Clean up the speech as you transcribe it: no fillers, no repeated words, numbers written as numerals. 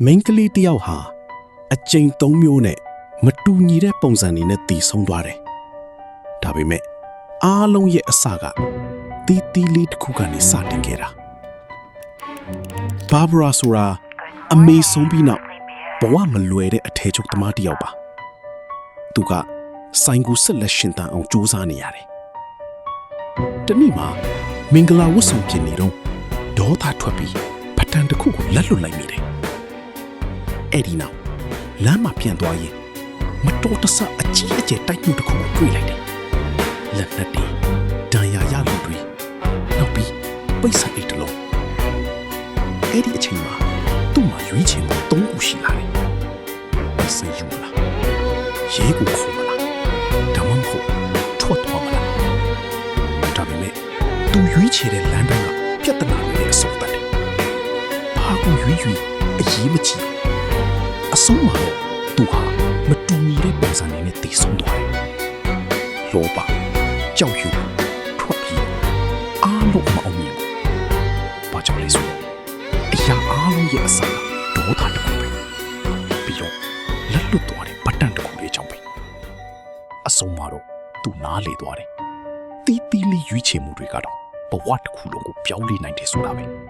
မိန်းကလေးတယောက်ဟာအကျဉ်သုံးမျိုးနဲ့မတူညီတဲ့ပုံစံတွေနဲ့တည်ဆုံသွားတယ်။ဒါပေမဲ့အားလုံးရဲ့အစကတီးတီးလေးတစ်ခုကနေစတင်ခဲ့တာ။ဘာဘရာဆိုတာအမေဆုံးပြီးနောက်ဘဝမလွယ်တဲ့အထည်ချုပ်သမားတယောက်ပါ။သူကဆိုင်ကူဆက်လက်ရှင်သန်အောင်ကြိုးစားနေရတယ်။တနေ့မှာမင်္ဂလာဝတ်ဆောင်ပြင်နေတော့ဒေါသထွက်ပြီးပတန်တစ်ခုကိုလက်လွတ်လိုက်မိတယ်။အဲ့ဒီနောက်လမ်းမှာပြန်သွားရင်မတော်တဆအကြီးအကျယ်တိုက်မှုတစ်ခုကိုတွေ့လိုက်တယ်။လက်နက်တွေဒဏ်ရာရလူတွေနောက်ပြီးပိတ်ဆိုင်အိတ်တလုံးအဲ့ဒီအချိန်မှာသူ့မှာရွေးချယ်မှု၃ခုရှိလာတယ်။ပိတ်ဆိုင်ယူလာရဲကိုခေါ်မလားဒါမှမဟုတ်ထွက်သွားမလားဒါပေမဲ့သူရွေးချယ်တဲ့လမ်းတိုင်းကပြဿနာတွေနဲ့အဆုံးသတ်တယ်။ဘာကိုရွေးအရေးမကြီးအဆုံးမှာသူဟာမတူညီတဲ့ပုံစံနဲ့တည်ဆုံသွားတယ်။လောဘကြောက်ရွံ့ထွက်ပြီးအားလုံးမအောင်မြင်ဘူး။ဘာကြောင့်လဲဆိုတော့အရာအားလုံးရဲ့အစကဒေါသတစ်ခုပဲပြီးတော့လက်လွတ်သွားတဲ့ပတန်တစ်ခုလေးကြောင့်ပဲအဆုံးမှာတော့သူနားလေသွားတယ်။တီးတီးလေးရွေးချယ်မှုတွေကတော့ဘဝတစ်ခုလုံးကိုပြောင်းလဲနိုင်တယ်ဆိုတာပဲ။